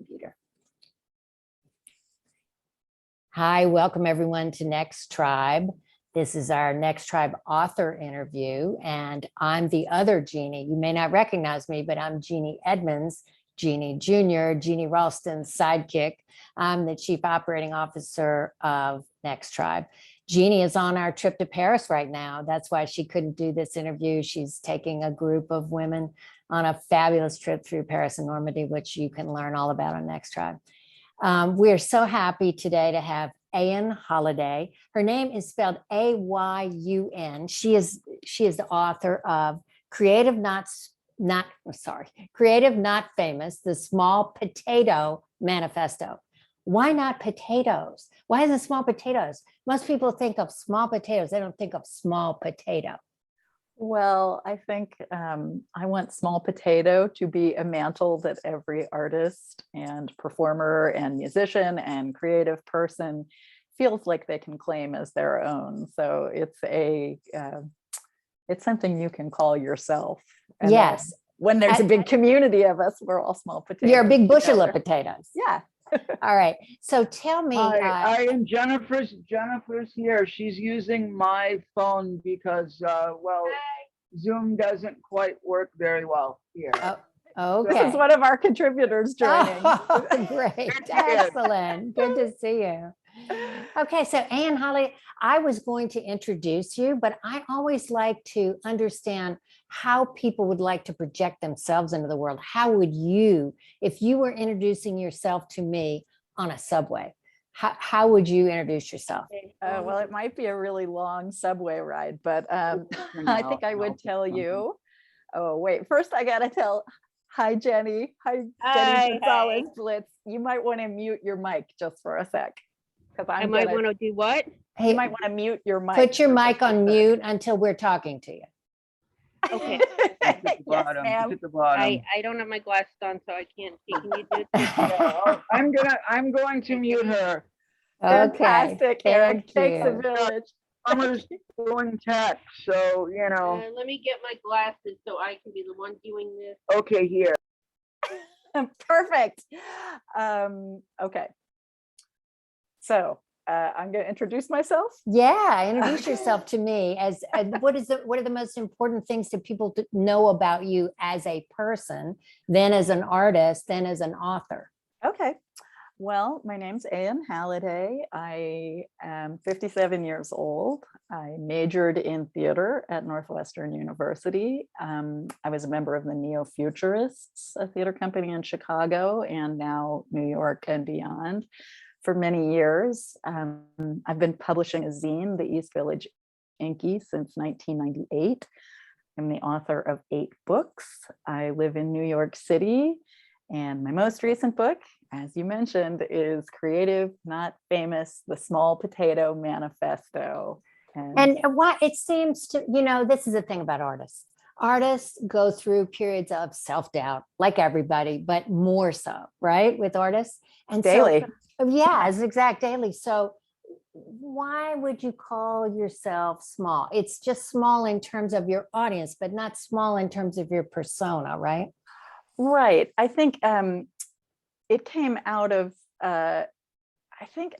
computer. Hi, welcome everyone to NextTribe. This is our NextTribe author interview, and I'm the other Jeannie. You may not recognize me, but I'm Jeannie Edmonds, Jeannie Jr., Jeannie Ralston's sidekick. I'm the Chief Operating Officer of NextTribe. Jeannie is on our trip to Paris right now. That's why she couldn't do this interview. She's taking a group of women on a fabulous trip through Paris and Normandy, which you can learn all about on NextTribe. We're so happy today to have Ayun Halliday. Her name is spelled Ayun. She is the author of Creative Not Famous, the Small Potato Manifesto. Why not potatoes? Why is it small potatoes? Most people think of small potatoes. They don't think of small potato. Well, I think I want small potato to be a mantle that every artist and performer and musician and creative person feels like they can claim as their own. So it's something you can call yourself. And yes. When there's a big community of us, we're all small potatoes. You're a big bushel of potatoes. Yeah. All right. So tell me. I am Jennifer's here. She's using my phone because, Zoom doesn't quite work very well here. Oh, okay. This is one of our contributors joining. Oh, great. Excellent. Good to see you. Okay. So Ayun Halliday, I was going to introduce you, but I always like to understand how people would like to project themselves into the world. How would you, if you were introducing yourself to me on a subway, how would you introduce yourself? Well, it might be a really long subway ride, but I think I would tell you. Oh, wait, first I gotta tell, hi, Jenny. Hi, Jenny Gonzalez Blitz. You might want to mute your mic just for a sec. I might want to do what? You might want to mute your mic. Put your mic on mute until we're talking to you. Okay. Yes, ma'am. I don't have my glasses on, so I can't see. Can you do it? I'm going to mute her. Fantastic, Okay. Eric. Takes a village. I'm doing tech, so Let me get my glasses so I can be the one doing this. Okay, here. Perfect. Okay. So I'm going to introduce myself. Yeah, introduce yourself to me as what are the most important things that people know about you as a person, then as an artist, then as an author? Okay. Well, my name's Ayun Halliday. I am 57 years old. I majored in theater at Northwestern University. I was a member of the Neo-Futurists, a theater company in Chicago, and now New York and beyond for many years. I've been publishing a zine, the East Village Inky, since 1998. I'm the author of 8 books. I live in New York City, and my most recent book, as you mentioned, is Creative Not Famous, the Small Potato Manifesto. And what it seems to, this is the thing about artists. Artists go through periods of self-doubt, like everybody, but more so, right? With artists. And daily. So, yes, exact daily. So why would you call yourself small? It's just small in terms of your audience, but not small in terms of your persona, right? Right. I think it came out of, I think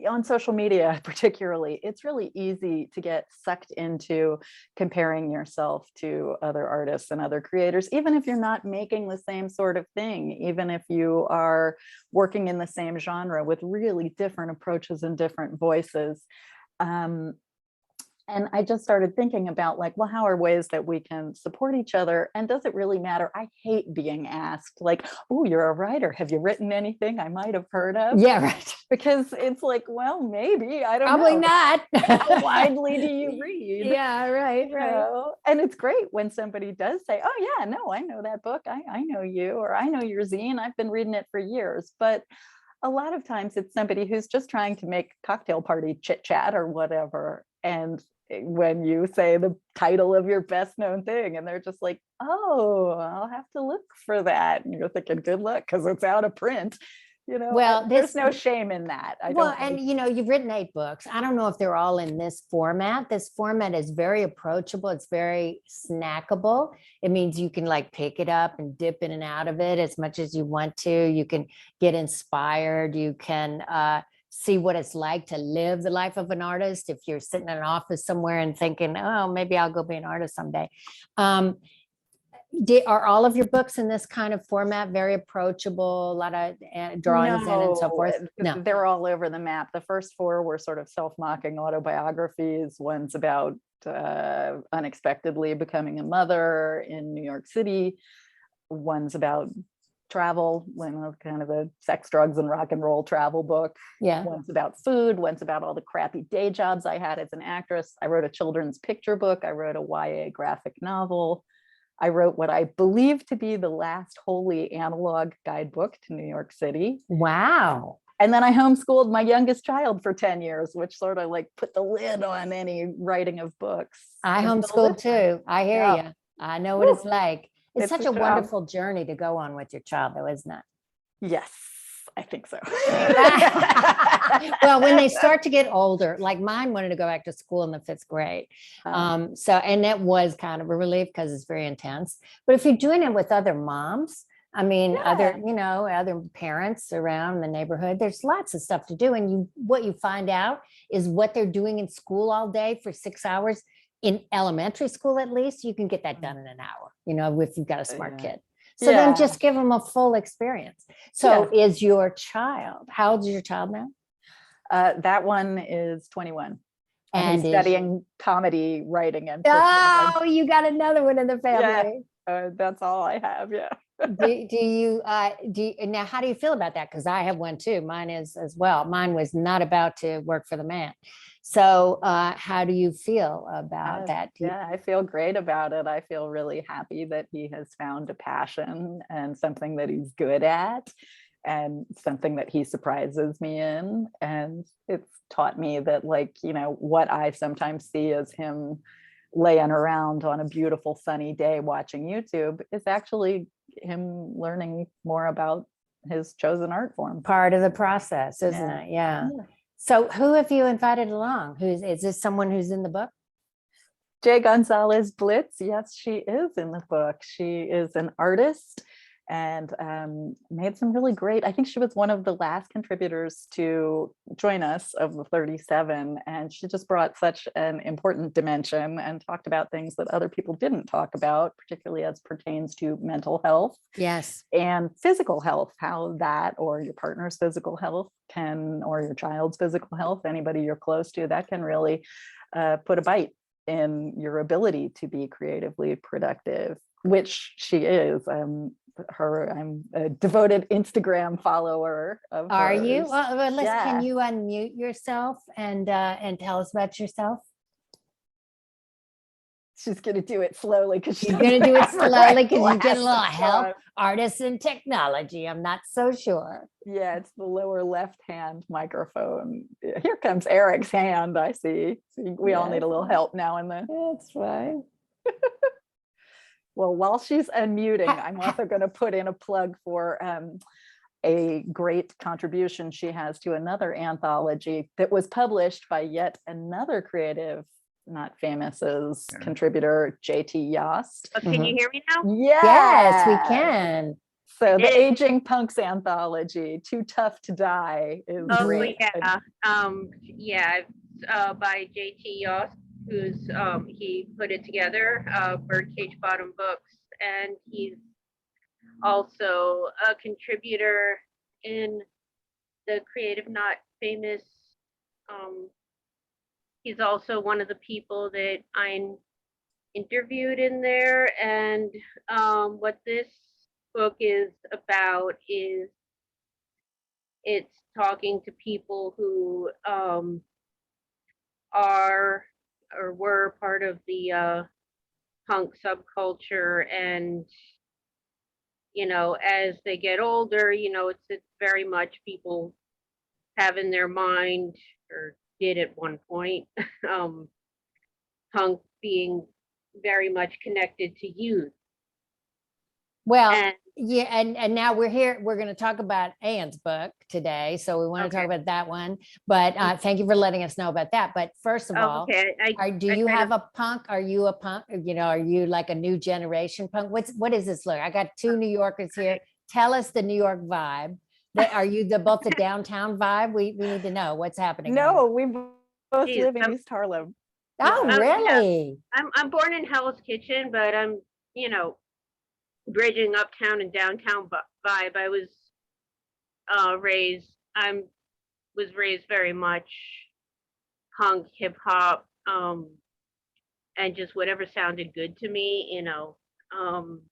on social media particularly, it's really easy to get sucked into comparing yourself to other artists and other creators, even if you're not making the same sort of thing, even if you are working in the same genre with really different approaches and different voices. And I just started thinking about well, how are ways that we can support each other? And does it really matter? I hate being asked oh, you're a writer. Have you written anything I might have heard of? Yeah, right. Because it's well, maybe, I don't Probably know. not. How widely do you read? Yeah, right. And it's great when somebody does say, oh yeah, no, I know that book. I know you, or I know your zine. I've been reading it for years. But a lot of times it's somebody who's just trying to make cocktail party chit chat or whatever. And when you say the title of your best known thing and they're just oh, I'll have to look for that. And you're thinking, good luck, because it's out of print. You know, Well, there's this, no shame in that. I well, don't and think- you know, you've written 8 books. I don't know if they're all in this format. This format is very approachable. It's very snackable. It means you can like pick it up and dip in and out of it as much as you want to. You can get inspired. You can see what it's like to live the life of an artist. If you're sitting in an office somewhere and thinking, oh, maybe I'll go be an artist someday. Are all of your books in this kind of format, very approachable, a lot of drawings in and so forth? No. They're all over the map. The first 4 were sort of self-mocking autobiographies. One's about unexpectedly becoming a mother in New York City. One's about travel, kind of a sex, drugs, and rock and roll travel book. Yeah. One's about food. One's about all the crappy day jobs I had as an actress. I wrote a children's picture book. I wrote a YA graphic novel. I wrote what I believe to be the last wholly analog guidebook to New York City. Wow. And then I homeschooled my youngest child for 10 years, which sort of like put the lid on any writing of books. I until homeschooled this time. too. I hear Yeah. you. I know what it's like. It's It's such a a job. wonderful journey to go on with your child, though, isn't it? Yes, I think so. Well, when they start to get older, like mine wanted to go back to school in the 5th grade. So, and that was kind of a relief because it's very intense. But if you're doing it with other moms, I mean, other, you know, other parents around the neighborhood, there's lots of stuff to do. And what you find out is what they're doing in school all day for 6 hours. In elementary school, at least, you can get that done in an hour, you know, if you've got a smart kid. So then just give them a full experience. So is your child, how old is your child now? That one is 21. And he's studying comedy writing and oh, you got another one in the family. That's all I have. Yeah. do you now, how do you feel about that? Because I have one too. Mine is as well. Mine was not about to work for the man. So how do you feel about that? I feel great about it. I feel really happy that he has found a passion and something that he's good at and something that he surprises me in. And it's taught me that, like, you know, what I sometimes see as him laying around on a beautiful sunny day watching YouTube is actually him learning more about his chosen art form. Part of the process, isn't it? Yeah. So who have you invited along? Is this someone who's in the book? Jay Gonzalez Blitz. Yes, she is in the book. She is an artist and made some really great, I think she was one of the last contributors to join us of the 37. And she just brought such an important dimension and talked about things that other people didn't talk about, particularly as pertains to mental health. Yes. And physical health, how that or your partner's physical health can, or your child's physical health, anybody you're close to, that can really put a bite in your ability to be creatively productive, which she is. I'm a devoted Instagram follower of Are hers. you? Well, can you unmute yourself and tell us about yourself? She's going to do it slowly because she's going to do it slowly because you get a little help. Artists and technology. I'm not so sure. Yeah, it's the lower left hand microphone. Here comes Eric's hand. I see. We all need a little help now and then. That's right. Well, while she's unmuting, I'm also going to put in a plug for a great contribution she has to another anthology that was published by yet another creative, not famous as contributor, JT Yost. Oh, can you hear me now? Yes, we can. So the Aging Punks anthology, Too Tough to Die, is great. By JT Yost, who's he put it together, Birdcage Bottom Books, and he's also a contributor in the Creative Not Famous. He's also one of the people that I interviewed in there, and what this book is about is it's talking to people who are or were part of the punk subculture, and you know, as they get older, you know, it's very much people have in their mind, or did at one point, punk being very much connected to youth. Well, And Yeah, and now we're here. We're going to talk about Anne's book today, so we want to talk Okay. about that one. But thank you for letting us know about that. But first of all, Okay, do I you kind have of, a punk? Are you a punk? You know, are you like a new generation punk? What is this look? I got two New Yorkers here. Tell us the New York vibe. Are you both the downtown vibe? We need to know what's happening. No, we both geez, live in East Harlem. Oh, Yeah. yeah, really? I'm born in Hell's Kitchen, but I'm, you know, bridging uptown and downtown vibe. I was raised, I'm was raised very much punk, hip hop, and just whatever sounded good to me, you know. Um,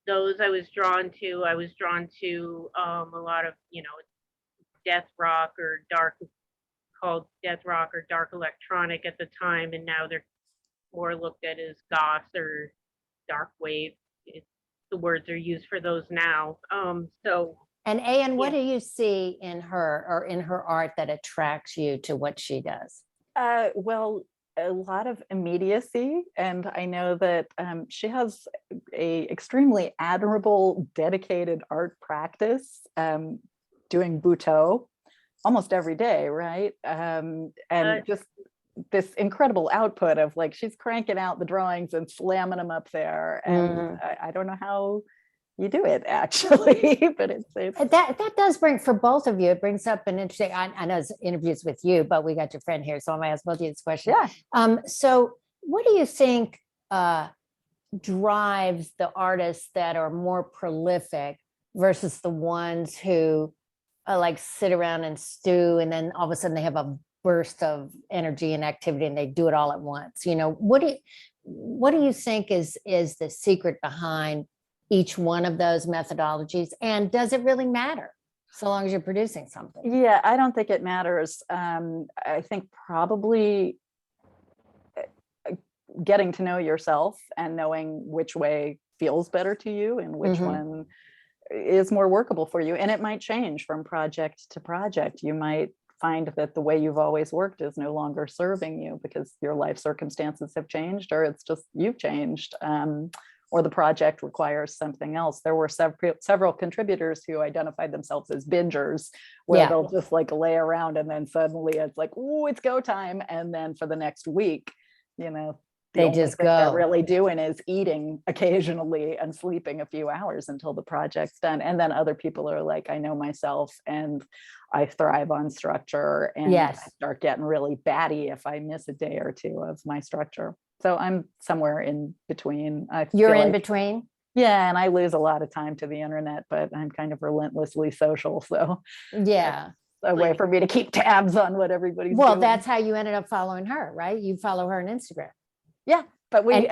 those I was drawn to. I was drawn to a lot of, you know, death rock or dark, called death rock or dark electronic at the time, and now they're more looked at as goth or dark wave. It, the words are used for those now. So And Anne, what yeah. do you see in her or in her art that attracts you to what she does? Well, a lot of immediacy, and I know that she has a extremely admirable, dedicated art practice, doing Butoh almost every day, right? And just this incredible output of like she's cranking out the drawings and slamming them up there, and I don't know how you do it actually, but it's That does bring for both of you. It brings up an interesting. I know it's interviews with you, but we got your friend here, so I'm gonna ask both of you this question. yeah. So what do you think drives the artists that are more prolific versus the ones who like sit around and stew, and then all of a sudden they have a burst of energy and activity, and they do it all at once? You know, what do you think is the secret behind each one of those methodologies, and does it really matter so long as you're producing something? Yeah, I don't think it matters. I think probably getting to know yourself and knowing which way feels better to you and which one is more workable for you. And it might change from project to project. You might find that the way you've always worked is no longer serving you because your life circumstances have changed, or it's just you've changed. Or the project requires something else. There were several contributors who identified themselves as bingers, where they'll just like lay around and then suddenly it's like, oh, it's go time. And then for the next week, you know, they just go. They're really doing is eating occasionally and sleeping a few hours until the project's done. And then other people are like, I know myself and I thrive on structure, and I start getting really batty if I miss a day or two of my structure. So I'm somewhere in between. You're in between? Yeah, and I lose a lot of time to the internet, but I'm kind of relentlessly social. So yeah, a way for me to keep tabs on what everybody's doing. That's how you ended up following her, right? You follow her on Instagram. Yeah, but we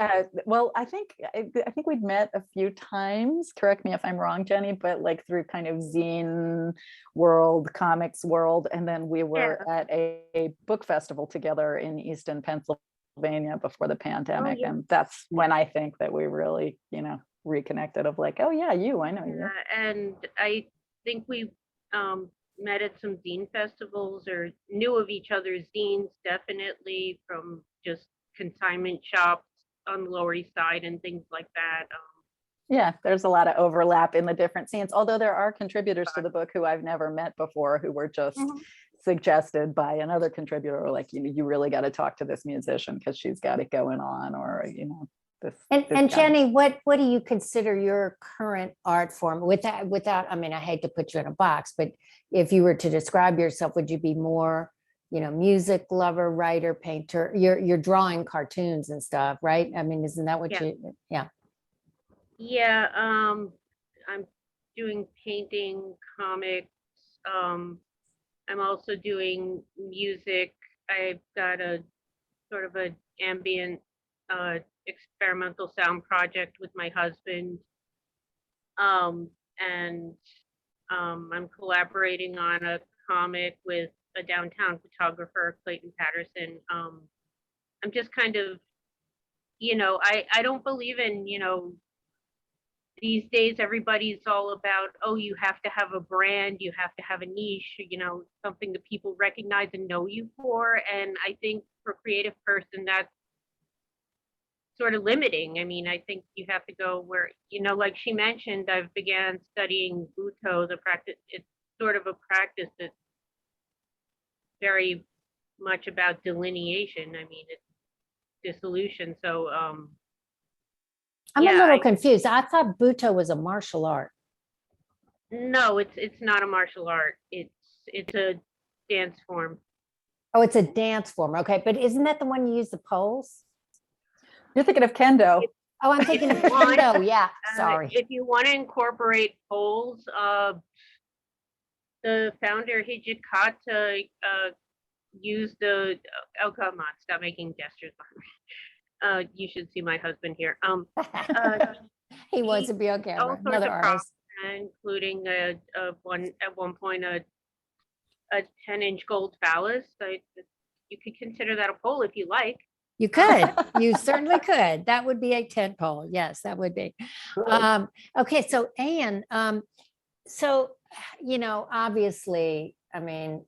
well, I think we'd met a few times. Correct me if I'm wrong, Jenny, but like through kind of zine world, comics world, and then we were at a book festival together in Easton, Pennsylvania before the pandemic, and that's when I think that we really, you know, reconnected. Of like, oh yeah, I know you. And I think we met at some zine festivals or knew of each other's zines, definitely from just consignment shops on the Lower East Side and things like that. Yeah, there's a lot of overlap in the different scenes, although there are contributors to the book who I've never met before, who were just suggested by another contributor, like, you know, you really got to talk to this musician because she's got it going on, or, you know, this. And Jenny, what do you consider your current art form? Without, I mean, I hate to put you in a box, but if you were to describe yourself, would you be more, you know, music lover, writer, painter? You're drawing cartoons and stuff, right? I mean, isn't that what you? Yeah, I'm doing painting, comics. I'm also doing music. I've got a sort of a ambient experimental sound project with my husband. And I'm collaborating on a comic with a downtown photographer, Clayton Patterson. I'm just kind of, you know, I don't believe in, you know, these days everybody's all about, oh, you have to have a brand, you have to have a niche, you know, something that people recognize and know you for. And I think for a creative person, sort of limiting. I mean, I think you have to go where, like she mentioned, I've began studying Buto, the practice. It's sort of a practice that's very much about delineation. I mean, it's dissolution. So, I'm a yeah, little confused. I thought Buto was a martial art. no, it's not a martial art. It's a dance form. Oh, it's a dance form. Okay. But isn't that the one you use the poles? You're thinking of kendo. Oh, I'm thinking of you want, kendo. Yeah. Sorry. If you want to incorporate poles, the founder Hijikata used the. Oh, come on! Stop making gestures. You should see my husband here. He wants to be on all camera. sorts Another of props, artist. including at one point a 10-inch gold phallus. So you could consider that a pole if you like. You could. You certainly could. That would be a tent pole. Yes, that would be. Okay. So Anne, so, obviously, I mean,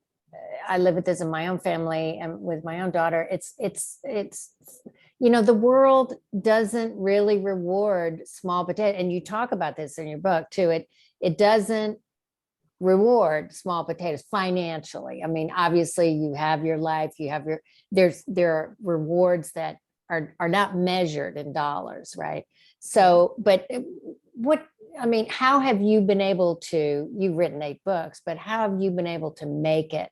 I live with this in my own family and with my own daughter. It's, the world doesn't really reward small potato. And you talk about this in your book too. It doesn't reward small potatoes financially. I mean, obviously you have your life, you have there are rewards that are not measured in dollars, right? So, but how have you been able to, you've written 8 books, but how have you been able to make it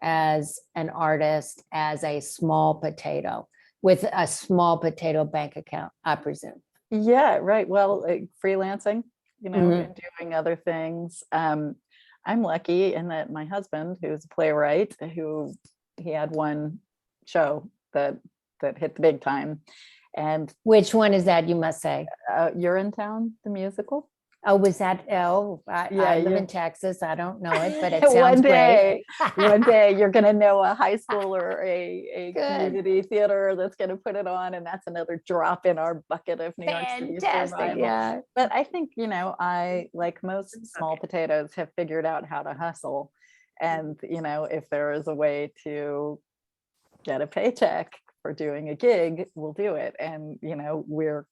as an artist, as a small potato with a small potato bank account, I presume? Yeah, right. Well, freelancing, and doing other things. I'm lucky in that my husband, who's a playwright, he had one show that hit the big time. And which one is that, you must say? Urinetown, the musical. Oh, was that? Oh, I live in Texas. I don't know it, but it sounds great. One day you're going to know a high school or a community theater that's going to put it on, and that's another drop in our bucket of New York City survival. Yeah. But I think, I, like most small potatoes, have figured out how to hustle. And, if there is a way to get a paycheck for doing a gig, we'll do it. And, we're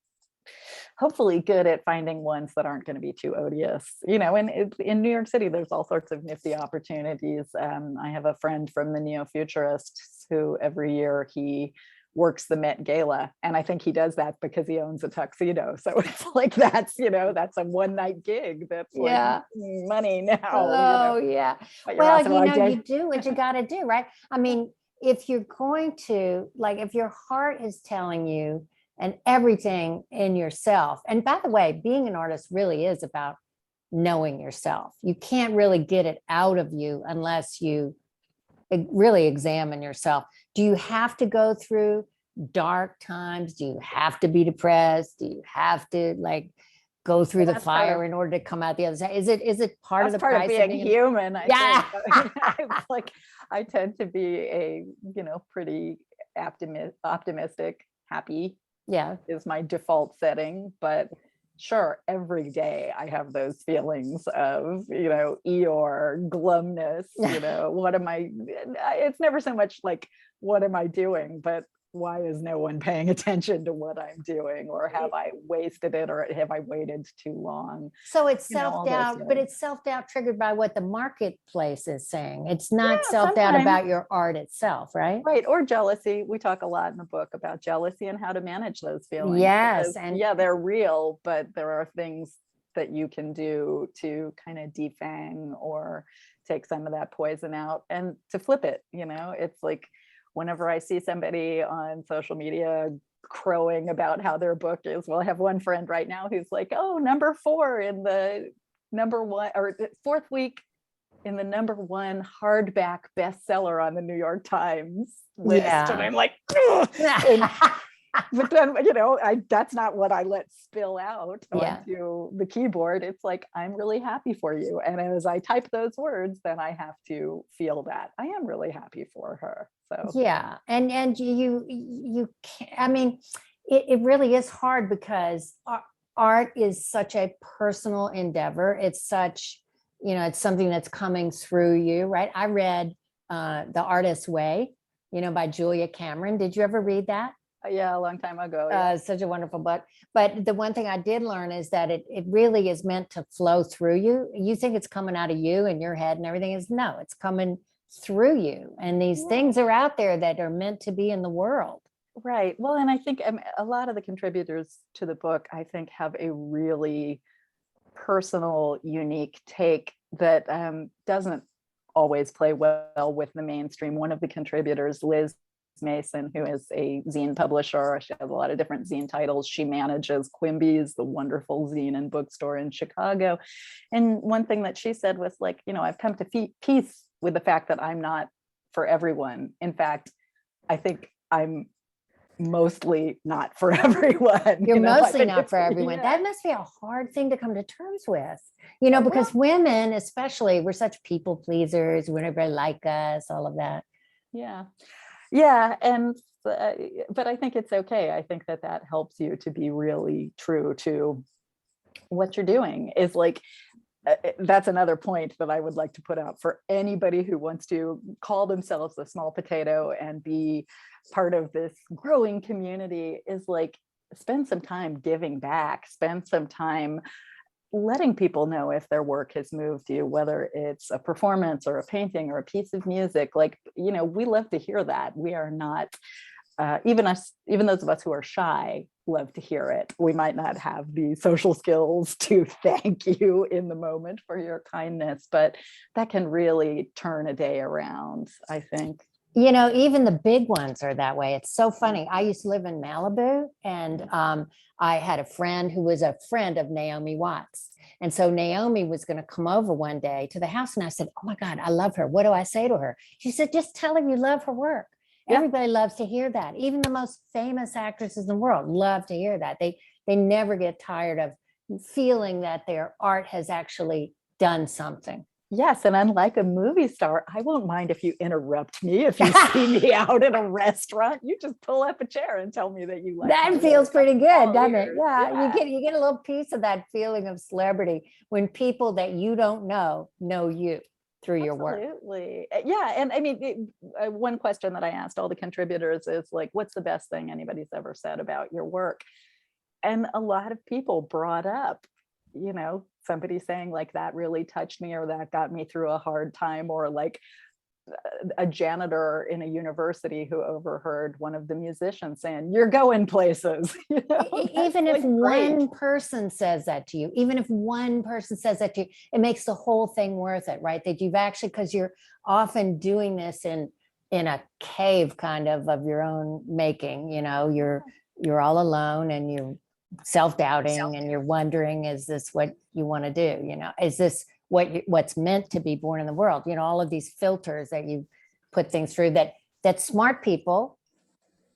hopefully good at finding ones that aren't going to be too odious. And in New York City, there's all sorts of nifty opportunities. I have a friend from the Neo-Futurists who every year he works the Met Gala. And I think he does that because he owns a tuxedo. So it's like, that's a one-night gig. That's like money now. Oh, yeah. Well, you do what you got to do, right? I mean, if you're going to, like, if your heart is telling you, and everything in yourself. And by the way, being an artist really is about knowing yourself. You can't really get it out of you unless you really examine yourself. Do you have to go through dark times? Do you have to be depressed? Do you have to go through the fire in order to come out the other side? Is it part of the price of being human? Yeah. It's like, I tend to be a, pretty optimistic, happy. Yeah, is my default setting, but sure, every day I have those feelings of, Eeyore, glumness, what am I, it's never so much like, what am I doing, but why is no one paying attention to what I'm doing? Or have I wasted it? Or have I waited too long? So it's self-doubt, but it's self-doubt triggered by what the marketplace is saying. It's not self-doubt about your art itself, right? Right. Or jealousy. We talk a lot in the book about jealousy and how to manage those feelings. Yes. Because, and they're real, but there are things that you can do to kind of defang or take some of that poison out and to flip it. It's like, whenever I see somebody on social media crowing about how their book is, well, I have one friend right now who's like, oh, number 4 in the number 1 or 4th week in the number 1 hardback bestseller on the New York Times list. Yeah. And I'm like, but then, that's not what I let spill out onto the keyboard. It's like, I'm really happy for you. And as I type those words, then I have to feel that I am really happy for her. So yeah. And you can't, I mean, it really is hard because art is such a personal endeavor. It's such, it's something that's coming through you, right? I read The Artist's Way, by Julia Cameron. Did you ever read that? Yeah, a long time ago. Yeah. Such a wonderful book. But the one thing I did learn is that it really is meant to flow through you. You think it's coming out of you and your head and everything is no, it's coming through you. And these things are out there that are meant to be in the world. Right. Well, and I think a lot of the contributors to the book, I think, have a really personal, unique take that doesn't always play well with the mainstream. One of the contributors, Liz Mason, who is a zine publisher, she has a lot of different zine titles. She manages Quimby's, the wonderful zine and bookstore in Chicago. And one thing that she said was like, I've come to peace with the fact that I'm not for everyone. In fact, I think I'm mostly not for everyone. You're I mostly think not for it's- everyone. yeah. That must be a hard thing to come to terms with, because women, especially, we're such people pleasers. We want everybody like us, all of that. Yeah. Yeah. And, but I think it's okay. I think that helps you to be really true to what you're doing is like, that's another point that I would like to put out for anybody who wants to call themselves a small potato and be part of this growing community is like, spend some time giving back, spend some time letting people know if their work has moved you, whether it's a performance or a painting or a piece of music. Like, we love to hear that. We are not, even those of us who are shy love to hear it. We might not have the social skills to thank you in the moment for your kindness, but that can really turn a day around, I think. Even the big ones are that way. It's so funny. I used to live in Malibu, and I had a friend who was a friend of Naomi Watts. And so Naomi was going to come over one day to the house, and I said, "Oh my God, I love her. What do I say to her?" She said, "Just tell her you love her work." Yeah. Everybody loves to hear that. Even the most famous actresses in the world love to hear that. They never get tired of feeling that their art has actually done something. Yes, and unlike a movie star, I won't mind if you interrupt me. If you see me out at a restaurant, you just pull up a chair and tell me that you like that my feels work. pretty good, All doesn't it? ears. Yeah, you get a little piece of that feeling of celebrity when people that you don't know you through your work. Absolutely. Yeah. And I mean, one question that I asked all the contributors is like, what's the best thing anybody's ever said about your work? And a lot of people brought up, somebody saying like, that really touched me, or that got me through a hard time, or like a janitor in a university who overheard one of the musicians saying, "You're going places." Even if one person says that to you, it makes the whole thing worth it, right? That you've actually, because you're often doing this in a cave kind of your own making, you're all alone and you're self-doubting and you're wondering, is this what you want to do? Is this what's meant to be born in the world? All of these filters that you put things through that smart people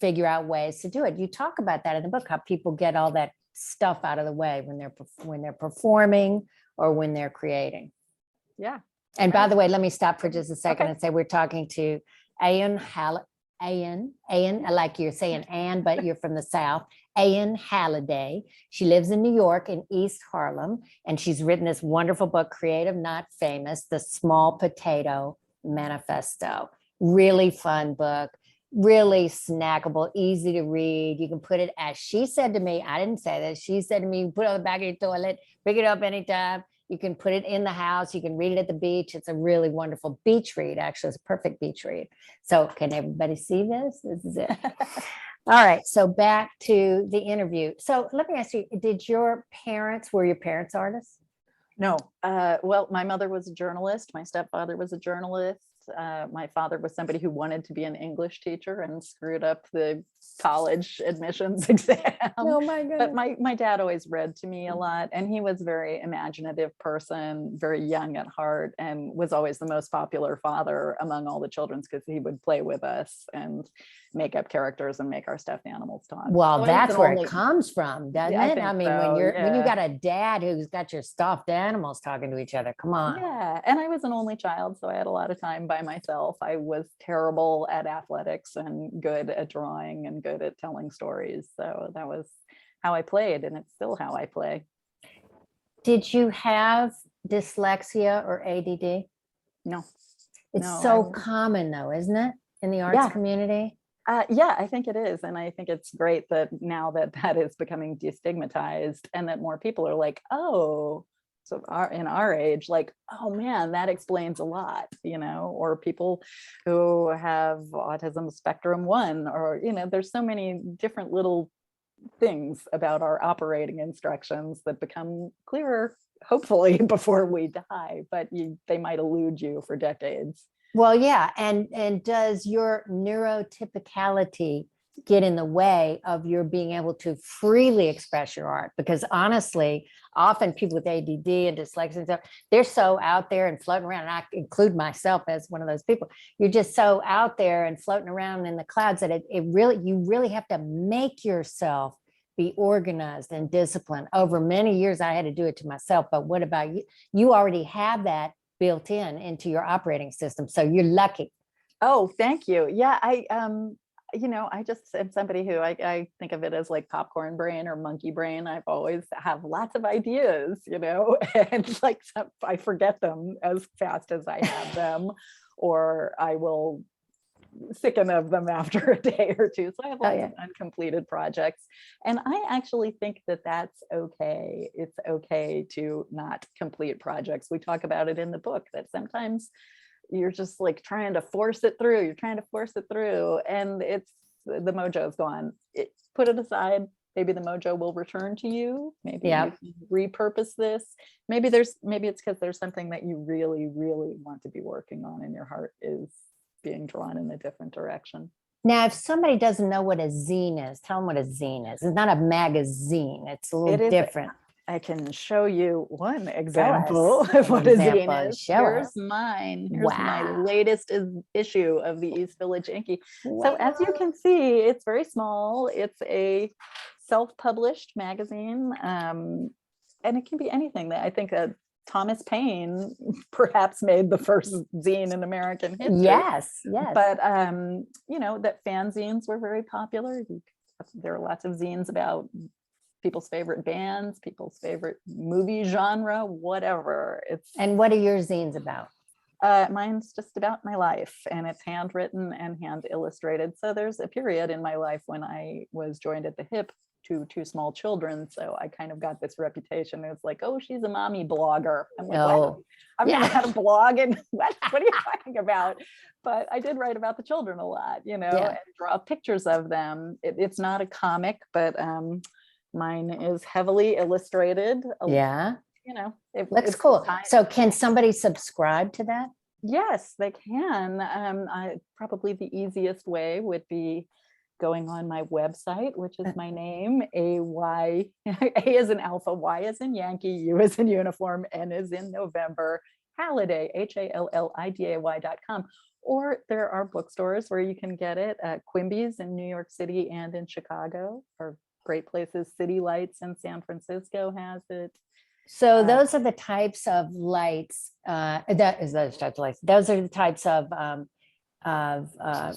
figure out ways to do it. You talk about that in the book, how people get all that stuff out of the way when they're performing or when they're creating. Yeah. And by the way, let me stop for just a second and say we're talking to Ayun, like you're saying Ann, but you're from the South. Ayun Halliday. She lives in New York in East Harlem, and she's written this wonderful book, Creative Not Famous, The Small Potato Manifesto. Really fun book, really snackable, easy to read. You can put it, as she said to me, I didn't say this, she said to me, put it on the back of your toilet, pick it up anytime. You can put it in the house. You can read it at the beach. It's a really wonderful beach read. Actually, it's a perfect beach read. So can everybody see this? This is it. All right. So back to the interview. So let me ask you, were your parents artists? No. Well, my mother was a journalist. My stepfather was a journalist. My father was somebody who wanted to be an English teacher and screwed up the college admissions exam. Oh my goodness. But my dad always read to me a lot, and he was a very imaginative person, very young at heart, and was always the most popular father among all the children because he would play with us and make up characters and make our stuffed animals talk. Well, So that's where it comes from, doesn't it? I mean, when you got a dad who's got your stuffed animals talking to each other, come on. Yeah, and I was an only child, so I had a lot of time by myself. I was terrible at athletics and good at drawing and good at telling stories. So that was how I played, and it's still how I play. Did you have dyslexia or ADD? No. It's so common though, isn't it? In the arts community? Yeah, I think it is. And I think it's great that now that that is becoming destigmatized and that more people are like, oh, so in our age, like, oh man, that explains a lot, or people who have autism spectrum 1, or, there's so many different little things about our operating instructions that become clearer, hopefully, before we die, but they might elude you for decades. Well, yeah. And does your neurotypicality get in the way of your being able to freely express your art? Because honestly, often people with ADD and dyslexia and stuff, they're so out there and floating around. And I include myself as one of those people. You're just so out there and floating around in the clouds that you really have to make yourself be organized and disciplined. Over many years, I had to do it to myself. But what about you? You already have that built into your operating system. So you're lucky. Oh, thank you. Yeah, I just am somebody who I think of it as like popcorn brain or monkey brain. I've always have lots of ideas, and like I forget them as fast as I have them, or I will sicken of them after a day or two. So I have lots of uncompleted projects. And I actually think that that's okay. It's okay to not complete projects. We talk about it in the book that sometimes you're just like trying to force it through. You're trying to force it through, and the mojo's gone. Put it aside. Maybe the mojo will return to you. Maybe you can repurpose this. Maybe it's because there's something that you really, really want to be working on, and your heart is being drawn in a different direction. Now, if somebody doesn't know what a zine is, tell them what a zine is. It's not a magazine. It's a little different. I can show you one example of what a zine is. Here's mine. Here's my latest issue of the East Village Inky. So as you can see, it's very small. It's a self-published magazine, and it can be anything. That I think Thomas Paine perhaps made the first zine in American history. Yes. But that fanzines were very popular. There are lots of zines about people's favorite bands, people's favorite movie genre, whatever. And what are your zines about? Mine's just about my life, and it's handwritten and hand illustrated. So there's a period in my life when I was joined at the hip to 2 small children. So I kind of got this reputation. It's like, oh, she's a mommy blogger. I'm like, what? I've never had a blog, and what are you talking about? But I did write about the children a lot, and draw pictures of them. It's not a comic, but mine is heavily illustrated. It looks cool. So can somebody subscribe to that? Yes, they can. Probably the easiest way would be going on my website, which is my name, A as in alpha, Y as in Yankee, U as in uniform, N as in November, Halliday, HALLIDAY.com. Or there are bookstores where you can get it at Quimby's in New York City and in Chicago, or great places. City Lights in San Francisco has it. So those are the types of lights. Those are the types of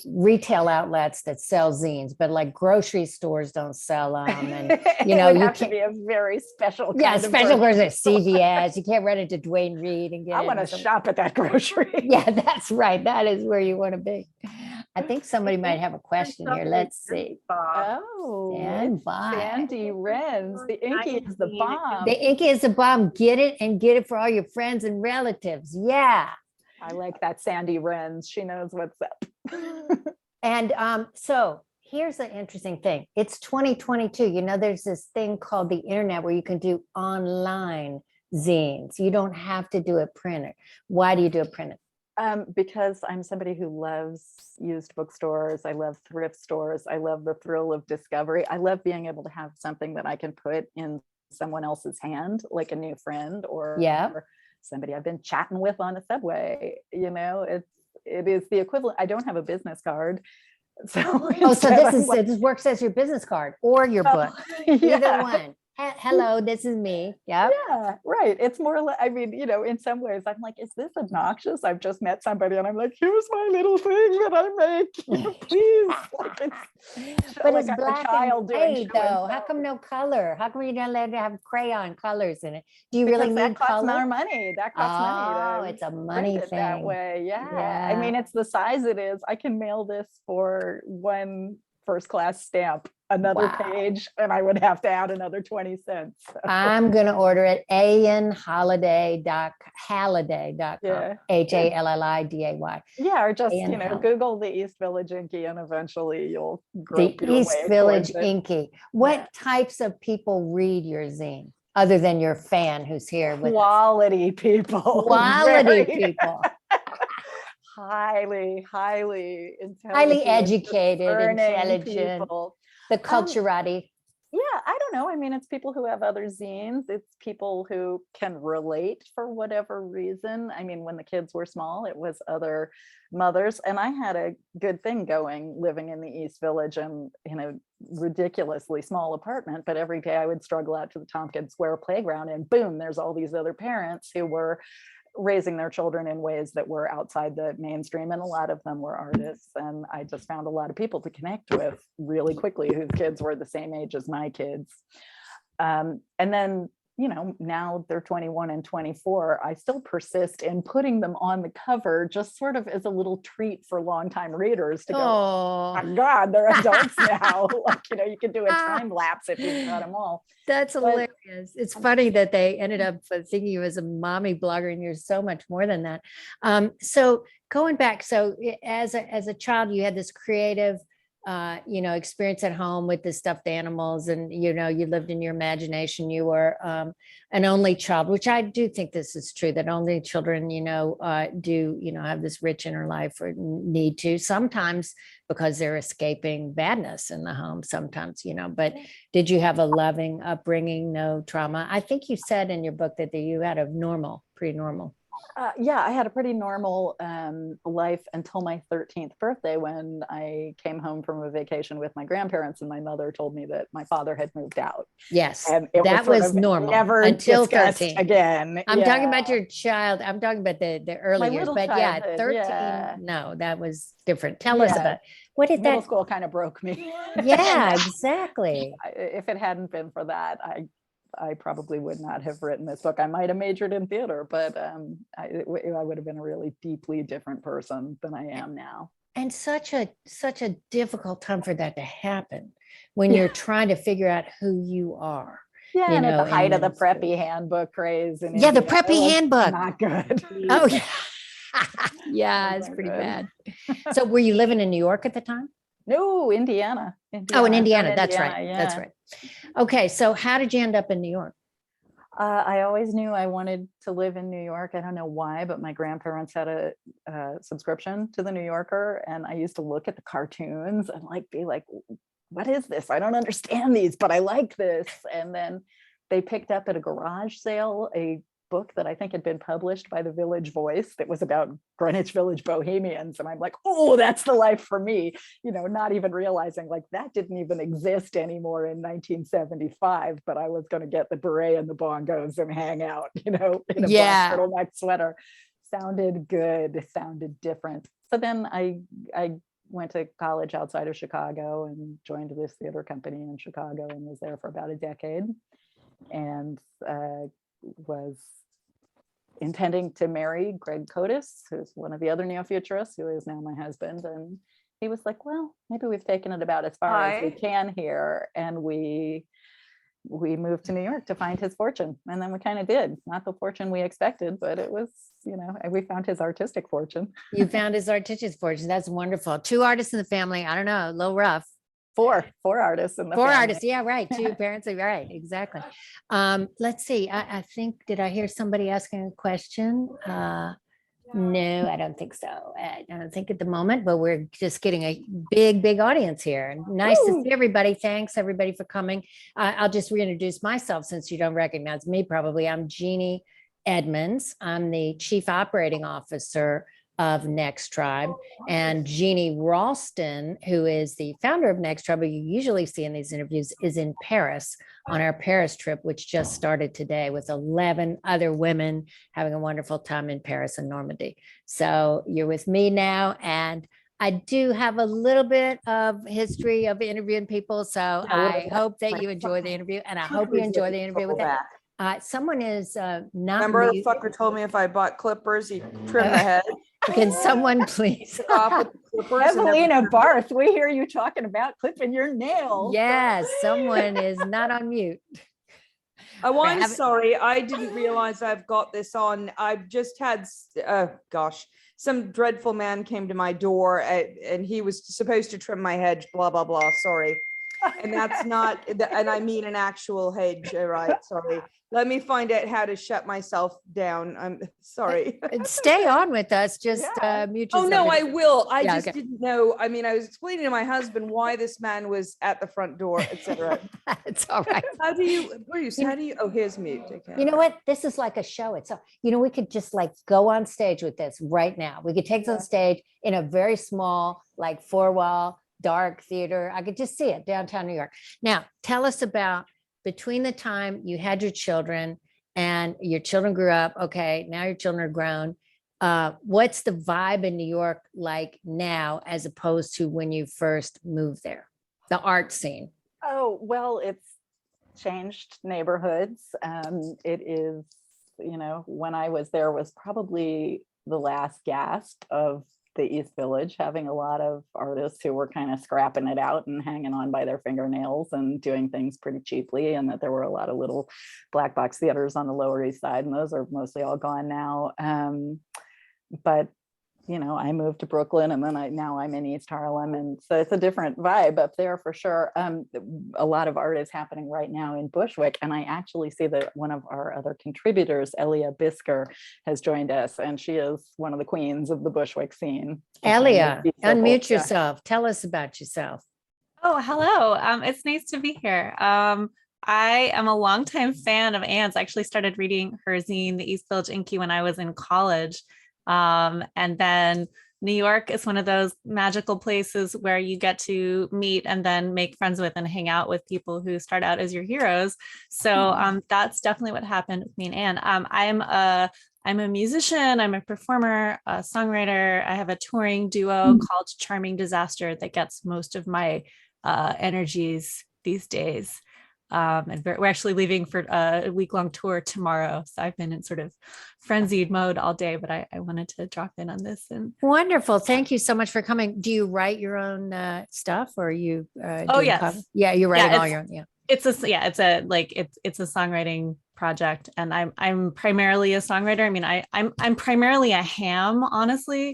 retail outlets that sell zines, but like grocery stores don't sell them. And you have to be a very special special person at CVS. You can't run into Dwayne Reed and get. I want to shop at that grocery. Yeah, that's right. That is where you want to be. I think somebody might have a question here. Let's see. Sandy Wren's. The Inky is the bomb. The Inky is the bomb. Get it, and get it for all your friends and relatives. Yeah. I like that Sandy Wren's. She knows what's up. And so here's the interesting thing. It's 2022. There's this thing called the internet where you can do online zines. You don't have to do a printer. Why do you do a printer? Because I'm somebody who loves used bookstores. I love thrift stores. I love the thrill of discovery. I love being able to have something that I can put in someone else's hand, like a new friend or somebody I've been chatting with on the subway. It is the equivalent. I don't have a business card. So this works as your business card or your book. Either one. Hello, this is me. Yep. Yeah, right. It's more like, I mean, in some ways, I'm like, is this obnoxious? I've just met somebody and I'm like, here's my little thing that I make. Please. Like But like it's a black and child doing white show and though. How tell. come no color? How come you don't let it have crayon colors in it? Do you really Because that need costs more color? money. That costs Oh, money it's a to money print it that thing. way. Yeah. I Yeah. mean, it's the size it is. I can mail this for one first class stamp, another Wow. page, and I would have to add another 20 cents. So, I'm gonna order it. Halliday.com. yeah. Halliday. Yeah, or just, Ayun Halliday. Google the East Village Inky and eventually you'll The grope your East way Village towards it. Inky. What Yeah. types of people read your zine, other than your fan who's here with us? Quality people. Quality Very people. highly intelligent, Highly educated, discerning intelligent. people. The culturati. Yeah, I don't know. I mean, it's people who have other zines. It's people who can relate for whatever reason. I mean, when the kids were small, it was other mothers. And I had a good thing going living in the East Village and in a ridiculously small apartment. But every day I would struggle out to the Tompkins Square playground and boom, there's all these other parents who were raising their children in ways that were outside the mainstream, and a lot of them were artists, and I just found a lot of people to connect with really quickly whose kids were the same age as my kids. And then now they're 21 and 24. I still persist in putting them on the cover just sort of as a little treat for longtime readers to go, oh my God, they're adults now. Like, you could do a time lapse if you've got them all. That's hilarious. It's funny that they ended up thinking you as a mommy blogger, and you're so much more than that. So going back, so as a child, you had this creative experience at home with the stuffed animals, and you lived in your imagination. You were an only child, which I do think this is true, that only children do have this rich inner life, or need to sometimes, because they're escaping badness in the home sometimes, but did you have a loving upbringing, no trauma? I think you said in your book that you had a pretty normal. Yeah, I had a pretty normal life until my 13th birthday, when I came home from a vacation with my grandparents, and my mother told me that my father had moved out. Yes, and it that was normal never until discussed 13 again. I'm talking about your child. I'm talking about the early years, but yeah, 13. No, that was different. Tell us about what did middle that school kind of broke me. Yeah, exactly. If it hadn't been for that, I probably would not have written this book. I might have majored in theater, but I would have been a really deeply different person than I am now. And such a difficult time for that to happen, when you're trying to figure out who you are. Yeah, and at the height of the preppy handbook craze. And the preppy handbook. Not good. Oh yeah. Yeah, it's pretty bad. So were you living in New York at the time? No, Indiana. Oh, in Indiana. That's right. Yeah. That's right. Okay. So how did you end up in New York? I always knew I wanted to live in New York. I don't know why, but my grandparents had a subscription to the New Yorker, and I used to look at the cartoons and be like, what is this? I don't understand these, but I like this. And then they picked up at a garage sale a book that I think had been published by the Village Voice that was about Greenwich Village bohemians. And I'm like, oh, that's the life for me, not even realizing that didn't even exist anymore in 1975, but I was going to get the beret and the bongos and hang out, in a black turtleneck sweater. Sounded good, sounded different. So then I went to college outside of Chicago and joined this theater company in Chicago and was there for about a decade, and was intending to marry Greg Cotis, who's one of the other neo-futurists, who is now my husband. And he was like, well, maybe we've taken it about as far as we can here. And we moved to New York to find his fortune. And then we kind of did. Not the fortune we expected, but it was, we found his artistic fortune. You found his artistic fortune. That's wonderful. 2 artists in the family. I don't know, a little rough. 4 artists in the 4 family. artists. Yeah, right. 2 parents. Right. Exactly. Let's see. I think, did I hear somebody asking a question? No, I don't think so. I don't think at the moment, but we're just getting a big audience here. Nice to see everybody. Thanks everybody for coming. I'll just reintroduce myself since you don't recognize me probably. I'm Jeannie Edmonds. I'm the Chief Operating Officer of NextTribe. And Jeannie Ralston, who is the founder of NextTribe, who you usually see in these interviews, is in Paris on our Paris trip, which just started today with 11 other women having a wonderful time in Paris and Normandy. So you're with me now, and I do have a little bit of history of interviewing people. So I hope that you enjoy the interview, and I hope you enjoy the interview with it. Someone is not Remember, the mute. fucker told me if I bought clippers, he'd trim the head. Can someone please? Off with the clippers and then- Evalinabarth, we hear you talking about clipping your nails. Yes, someone is not on mute. Oh, I'm have it- sorry. I didn't realize I've got this on. I've just had, some dreadful man came to my door and he was supposed to trim my hedge, blah, blah, blah. Sorry. And that's not, and I mean an actual hedge. All right. Sorry. Let me find out how to shut myself down. I'm sorry. Stay on with us. Just mute yourself. Oh, no, I will. I Yeah, just okay. didn't know. I mean, I was explaining to my husband why this man was at the front door, etc. It's all right. How do you, Bruce, how do you, oh, here's mute. Okay. You know what? This is like a show. It's we could just like go on stage with this right now. We could take this on stage in a very small, like 4-wall, dark theater. I could just see it downtown New York. Now, tell us about between the time you had your children and your children grew up. Okay, now your children are grown. What's the vibe in New York like now as opposed to when you first moved there? The art scene. Oh, well, it's changed neighborhoods. It is, when I was there was probably the last gasp of the East Village, having a lot of artists who were kind of scrapping it out and hanging on by their fingernails and doing things pretty cheaply, and that there were a lot of little black box theaters on the Lower East Side, and those are mostly all gone now. But I moved to Brooklyn, and then now I'm in East Harlem, and so it's a different vibe up there for sure. A lot of art is happening right now in Bushwick, and I actually see that one of our other contributors, Elia Bisker, has joined us, and she is one of the queens of the Bushwick scene. Elia, unmute yourself. Tell us about yourself. Oh, hello. It's nice to be here. I am a longtime fan of Anne's. I actually started reading her zine, The East Village Inky, when I was in college. And then New York is one of those magical places where you get to meet and then make friends with and hang out with people who start out as your heroes. So that's definitely what happened with me and Anne. I'm a musician, I'm a performer, a songwriter. I have a touring duo called Charming Disaster that gets most of my energies these days. And we're actually leaving for a week-long tour tomorrow. So I've been in sort of frenzied mode all day, but I wanted to drop in on this. And wonderful. Thank you so much for coming. Do you write your own stuff, or are you? Oh, yes. Yeah, you're writing all your own. Yeah. It's a songwriting project, and I'm primarily a songwriter. I mean, I'm primarily a ham, honestly.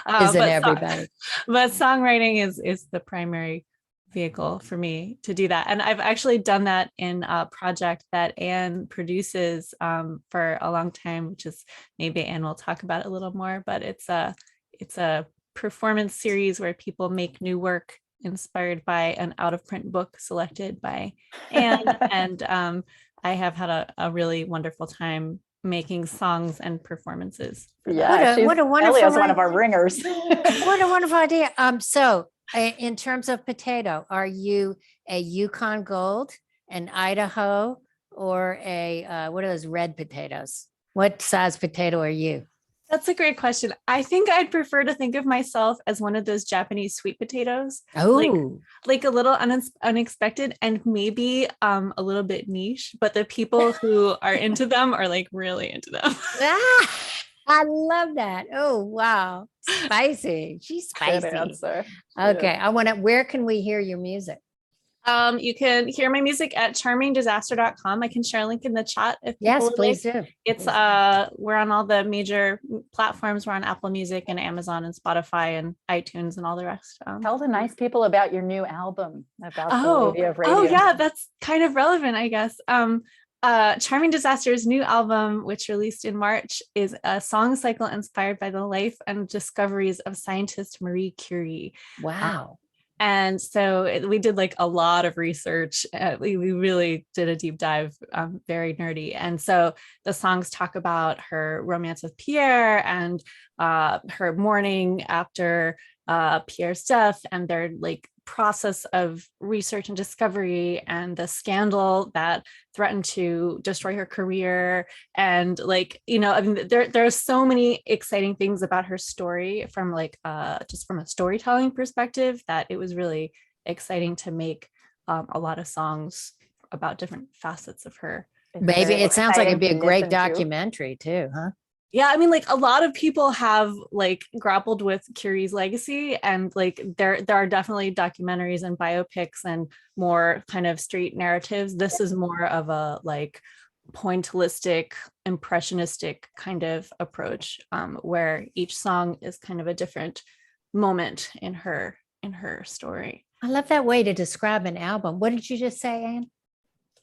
Isn't everybody? But songwriting is the primary vehicle for me to do that. And I've actually done that in a project that Anne produces for a long time, which is, maybe Anne will talk about it a little more, but it's a performance series where people make new work inspired by an out of print book selected by Anne. And I have had a really wonderful time making songs and performances. Yeah, what a wonderful Elia's one of our ringers. What a wonderful idea. So in terms of potato, are you a Yukon Gold, an Idaho, or a what are those red potatoes? What size potato are you? That's a great question. I think I'd prefer to think of myself as one of those Japanese sweet potatoes. Oh, like a little unexpected and maybe a little bit niche, but the people who are into them are like really into them. I love that. Oh, wow. Spicy. She's Good spicy. answer. Okay. Where can we hear your music? You can hear my music at charmingdisaster.com. I can share a link in the chat if Yes, people would please like. do. It's we're on all the major platforms. We're on Apple Music and Amazon and Spotify and iTunes and all the rest. Tell the nice people about your new album, about the Lady of Radio. Oh yeah, that's kind of relevant, I guess. Charming Disaster's new album, which released in March, is a song cycle inspired by the life and discoveries of scientist Marie Curie. Wow. And so we did like a lot of research. We really did a deep dive, very nerdy. And so the songs talk about her romance with Pierre and her mourning after Pierre's death, and their like process of research and discovery, and the scandal that threatened to destroy her career. And like, you know, I mean, there are so many exciting things about her story from like just from a storytelling perspective, that it was really exciting to make a lot of songs about different facets of her. Maybe it sounds like it'd be a great listen to. documentary too, huh? Yeah, I mean, like a lot of people have like grappled with Curie's legacy, and like there are definitely documentaries and biopics and more kind of straight narratives. This is more of a like pointillistic, impressionistic kind of approach, where each song is kind of a different moment in her story. I love that way to describe an album. What did you just say, Anne?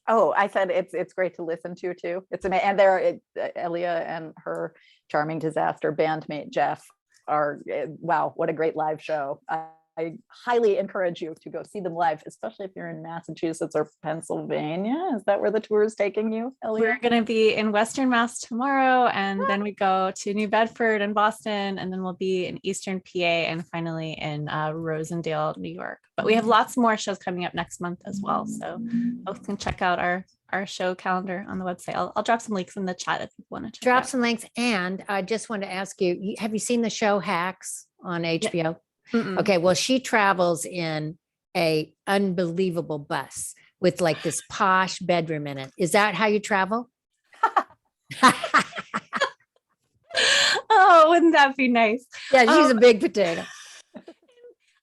Oh, I said it's great to listen to too. It's amazing. And there, Elia and her charming disaster bandmate Jeff are, wow, what a great live show. I highly encourage you to go see them live, especially if you're in Massachusetts or Pennsylvania. Is that where the tour is taking you, Elia? We're going to be in Western Mass tomorrow, and then we go to New Bedford and Boston, and then we'll be in Eastern PA, and finally in Rosendale, New York. But we have lots more shows coming up next month as well, so folks can check out our show calendar on the website. I'll drop some links in the chat if you want to check Drop it out. some links. And I just want to ask you, have you seen the show Hacks on HBO? Mm-mm. Okay, well, she travels in a unbelievable bus with like this posh bedroom in it. Is that how you travel? Oh, wouldn't that be nice? Yeah, she's a big potato.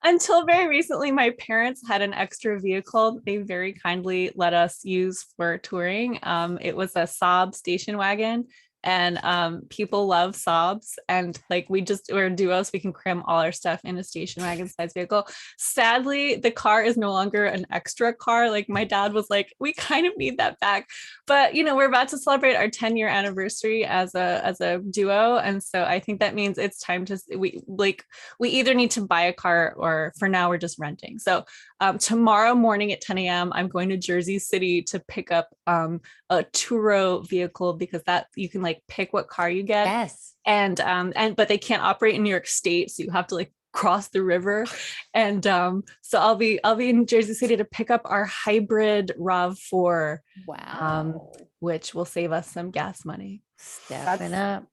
Until very recently, my parents had an extra vehicle they very kindly let us use for touring. It was a Saab station wagon, and people love Saabs, and like we're duos, we can cram all our stuff in a station wagon size vehicle. Sadly, the car is no longer an extra car. Like my dad was like, we kind of need that back, but you know, we're about to celebrate our 10-year anniversary as a duo, and so I think that means it's time to we either need to buy a car, or for now we're just renting. So tomorrow morning at 10 a.m. I'm going to Jersey City to pick up a Turo vehicle, because that you can like pick what car you get. Yes. And but they can't operate in New York State, so you have to like cross the river. And so I'll be in Jersey City to pick up our hybrid RAV4, Wow. which will save us some gas money. Stepping up.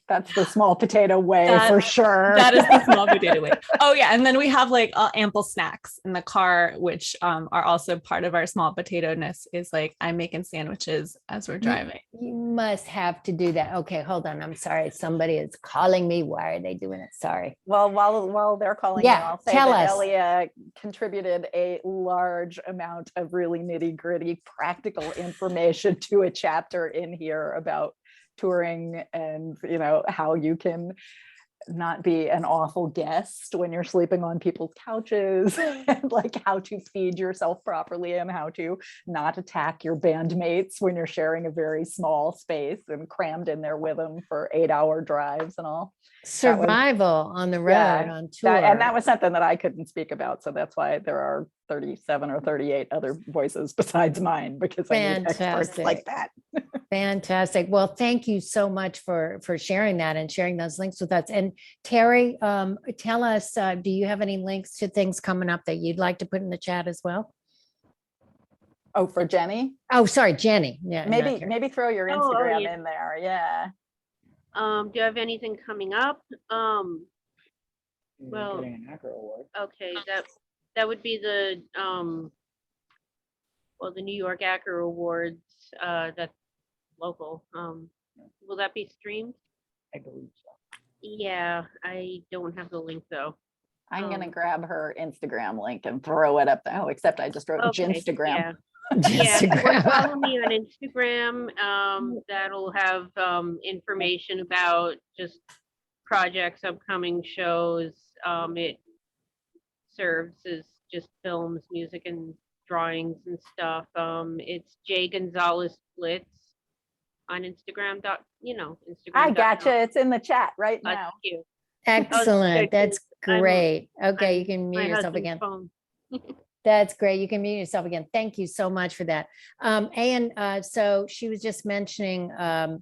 That's the small potato way for sure. That is the small potato way. Oh yeah, and then we have like ample snacks in the car, which are also part of our small potato-ness. Is like I'm making sandwiches as we're driving. You must have to do that. Okay, hold on. I'm sorry. Somebody is calling me. Why are they doing it? Sorry. Well, while they're calling Yeah, you, I'll say tell that us. Elia contributed a large amount of really nitty-gritty practical information to a chapter in here about touring, and you know how you can not be an awful guest when you're sleeping on people's couches, and like how to feed yourself properly, and how to not attack your bandmates when you're sharing a very small space and crammed in there with them for 8-hour drives and all. Survival on the road, Yeah, on tour. and that was something that I couldn't speak about, so that's why there are 37 or 38 other voices besides mine, because I need experts Fantastic. like that. Fantastic. Well, thank you so much for sharing that and sharing those links with us. And Terry, tell us, do you have any links to things coming up that you'd like to put in the chat as well? Oh, for Jenny? Oh, sorry, Jenny. Yeah, not Terry. Maybe throw your Oh, Instagram yeah. in there. Yeah. Do you have anything coming up? Well, Getting an Acro Award. okay, that would be the the New York Actor Awards, that's local. Will that be streamed? I believe so. Yeah, I don't have the link though. I'm going to grab her Instagram link and throw it up there. Oh, except I just wrote Ginstagram. Yeah. Yeah, Instagram. follow me on Instagram. That'll have information about just projects, upcoming shows. It serves as just films, music, and drawings and stuff. It's J Gonzalez Splits on Instagram. Instagram. I gotcha. It's in the chat right now. Thank you. Excellent. That's I'm- great. Okay, you can My mute yourself husband's again. phone. That's great. You can mute yourself again. Thank you so much for that. And so she was just mentioning a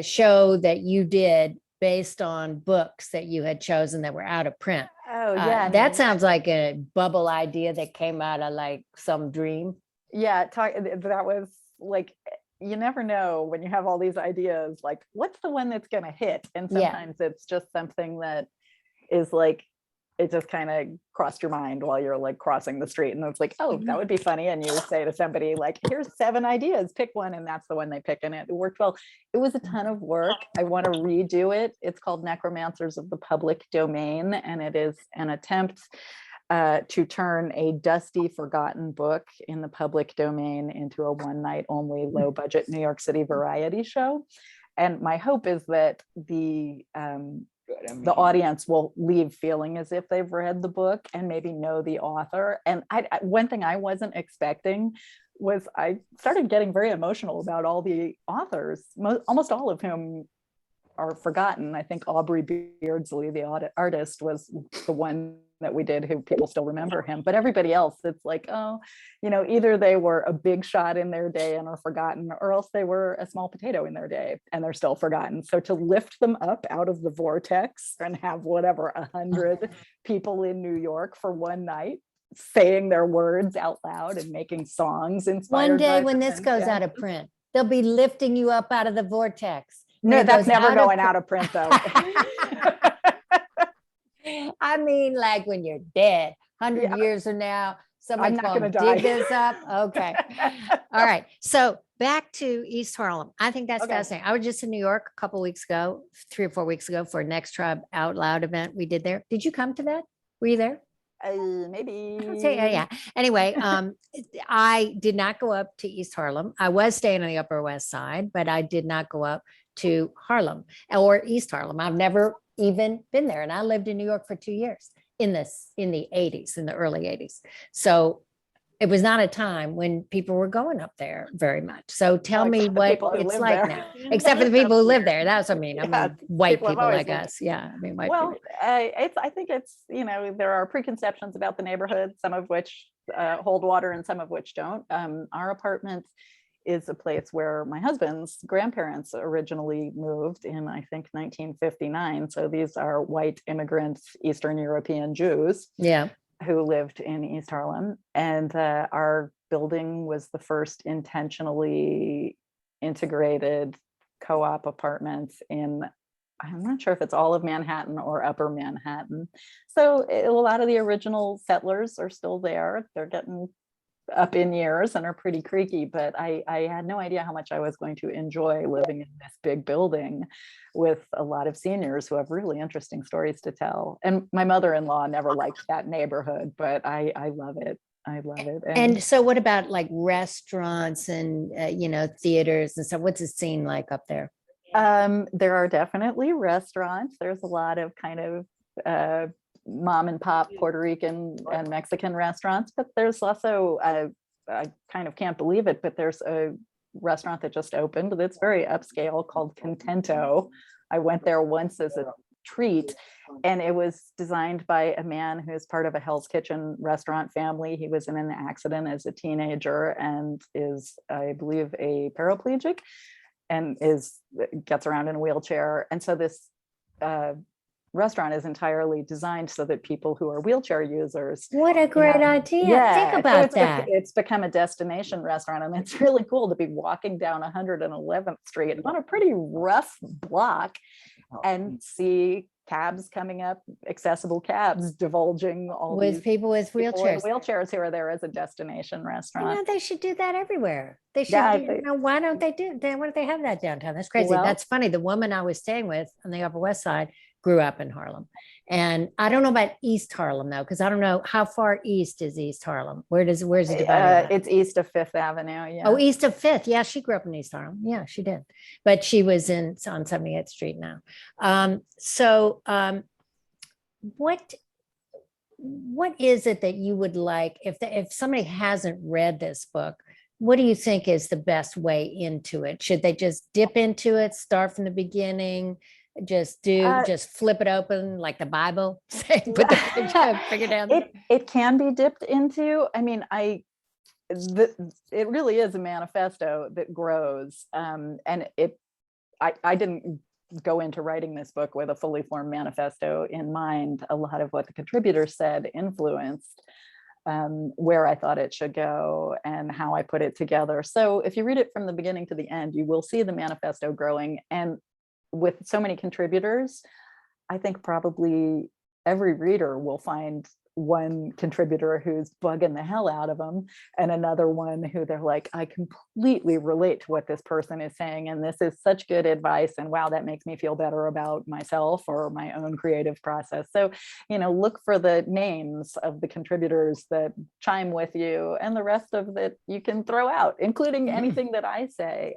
show that you did based on books that you had chosen that were out of print. Oh yeah, That sounds like a bubble idea that came out of like some dream. yeah. That was like, you never know when you have all these ideas, like what's the one that's going to hit? And Yeah. sometimes it's just something that is like, it just kind of crossed your mind while you're like crossing the street, and it's like, oh, that would be funny. And you say to somebody like, here's 7 ideas, pick one, and that's the one they pick, and it worked well. It was a ton of work. I want to redo it. It's called Necromancers of the Public Domain, and it is an attempt to turn a dusty, forgotten book in the public domain into a one-night only, low-budget New York City variety show. And my hope is that the audience will leave feeling as if they've read the book and maybe know the author. And one thing I wasn't expecting was I started getting very emotional about all the authors, almost all of whom are forgotten. I think Aubrey Beardsley, the artist, was the one that we did who people still remember him, but everybody else, it's like, oh, either they were a big shot in their day and are forgotten, or else they were a small potato in their day and they're still forgotten. So to lift them up out of the vortex and have whatever 100 people in New York for one night saying their words out loud and making songs inspired One day by when them, this goes out of print, they'll be lifting you up out of the vortex. No, that's never going out of print though. I mean, like when you're dead, 100 years from now, somebody's not going to gonna dig die. this up. Okay. All right. So back to East Harlem. I think that's Okay. fascinating. I was just in New York a couple weeks ago, 3 or 4 weeks ago, for a Next Tribe Out Loud event we did there. Did you come to that? Were you there? Maybe. I'd say, yeah. Anyway, I did not go up to East Harlem. I was staying on the Upper West Side, but I did not go up to Harlem or East Harlem. I've never even been there, and I lived in New York for 2 years in the 80s, in the early 80s. So it was not a time when people were going up there very much. So tell me what it's like now, except for the people who live there. That's what I mean. I mean, white people like us. Yeah, I mean, white people. Well, I think it's, there are preconceptions about the neighborhood, some of which hold water and some of which don't. Our apartment is a place where my husband's grandparents originally moved in, I think, 1959. So these are white immigrant Eastern European Jews. Yeah. Who lived in East Harlem. And our building was the first intentionally integrated co-op apartments in, I'm not sure if it's all of Manhattan or Upper Manhattan. So a lot of the original settlers are still there. They're getting up in years and are pretty creaky, but I had no idea how much I was going to enjoy living in this big building with a lot of seniors who have really interesting stories to tell. And my mother-in-law never liked that neighborhood, but I love it. I love it. And so what about like restaurants and, theaters and stuff? What's the scene like up there? There are definitely restaurants. There's a lot of kind of mom and pop Puerto Rican and Mexican restaurants, but there's also, I kind of can't believe it, but there's a restaurant that just opened that's very upscale called Contento. I went there once as a treat, and it was designed by a man who's part of a Hell's Kitchen restaurant family. He was in an accident as a teenager and is, I believe, a paraplegic and gets around in a wheelchair. And so this restaurant is entirely designed so that people who are wheelchair users. What a great idea. Yeah, think about that. It's become a destination restaurant, and it's really cool to be walking down 111th Street on a pretty rough block and see cabs coming up, accessible cabs divulging all with these people with wheelchairs. Wheelchairs who are there as a destination restaurant. They should do that everywhere. They should. Yeah, why don't they do that? Why don't they have that downtown? That's crazy. Well, that's funny. The woman I was staying with on the Upper West Side grew up in Harlem, and I don't know about East Harlem though, because I don't know how far east is East Harlem. Where's it divided? It's east of Fifth Avenue. Yeah. Oh, east of Fifth. Yeah, she grew up in East Harlem. Yeah, she did, but she was on 78th Street now. What is it that you would like if somebody hasn't read this book? What do you think is the best way into it? Should they just dip into it, start from the beginning? just flip it open like the Bible, say, put the finger down. It can be dipped into. I mean, it really is a manifesto that grows, and I didn't go into writing this book with a fully formed manifesto in mind. A lot of what the contributors said influenced where I thought it should go and how I put it together. So if you read it from the beginning to the end, you will see the manifesto growing. And with so many contributors, I think probably every reader will find one contributor who's bugging the hell out of them, and another one who they're like, I completely relate to what this person is saying, and this is such good advice, and wow, that makes me feel better about myself or my own creative process. So, look for the names of the contributors that chime with you, and the rest of it you can throw out, including anything that I say.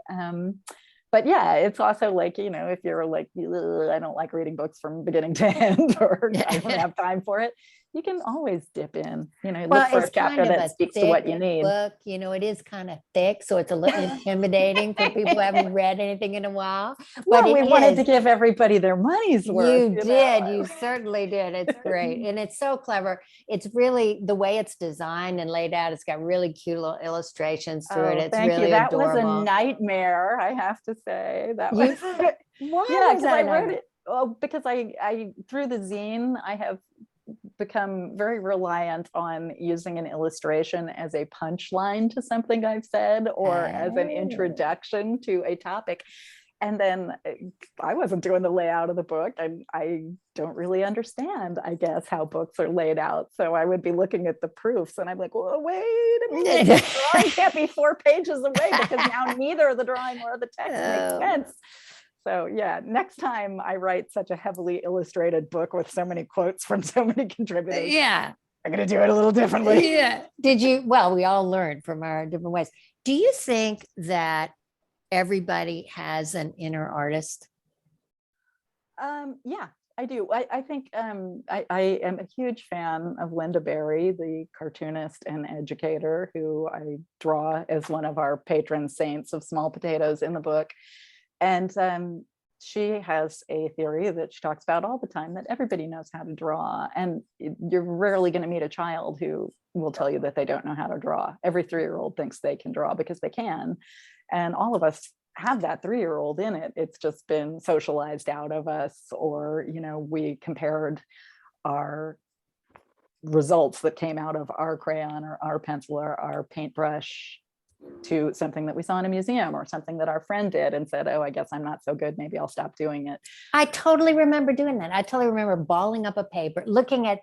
But yeah, it's also like, if you're like, I don't like reading books from beginning to end, or I don't have time for it, you can always dip in, look for a chapter that speaks to what you need. Book, it is kind of thick, so it's a little intimidating for people who haven't read anything in a while. Well, we wanted to give everybody their money's worth. You did. You certainly did. It's great. And it's so clever. It's really the way it's designed and laid out. It's got really cute little illustrations through it. It's Thank really you. That adorable. was a nightmare, I have to say. That Why was was that I wrote it. Well, because I through the zine, I have become very reliant on using an illustration as a punchline to something I've said, or as an introduction to a topic. And then I wasn't doing the layout of the book, and I don't really understand, I guess, how books are laid out. So I would be looking at the proofs and I'm like, well, wait a minute, the drawing can't be 4 pages away, because now neither the drawing or the text makes sense. So yeah, next time I write such a heavily illustrated book with so many quotes from so many contributors, I'm going to do it a little differently. Yeah. Well, we all learned from our different ways. Do you think that everybody has an inner artist? Yeah, I do. I think I am a huge fan of Linda Berry, the cartoonist and educator, who I draw as one of our patron saints of small potatoes in the book. And she has a theory that she talks about all the time, that everybody knows how to draw. And you're rarely going to meet a child who will tell you that they don't know how to draw. Every 3-year-old thinks they can draw because they can. And all of us have that 3-year-old in it. It's just been socialized out of us, or, we compared our results that came out of our crayon or our pencil or our paintbrush to something that we saw in a museum, or something that our friend did and said, oh, I guess I'm not so good, maybe I'll stop doing it. I totally remember doing that. I totally remember balling up a paper, looking at,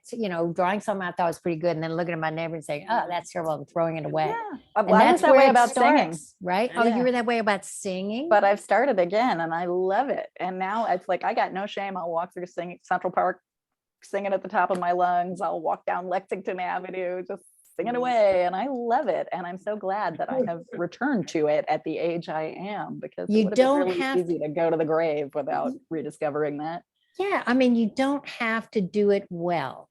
drawing something I thought was pretty good, and then looking at my neighbor and saying, oh, that's terrible, and throwing it away. Yeah. And I was that way about singing, right? Oh, you were that way about singing? But I've started again and I love it. And now it's like, I got no shame. I'll walk through Central Park singing at the top of my lungs. I'll walk down Lexington Avenue, just singing away, and I love it. And I'm so glad that I have returned to it at the age I am, because you don't really have easy to go to the grave without rediscovering that. Yeah, I mean, you don't have to do it well.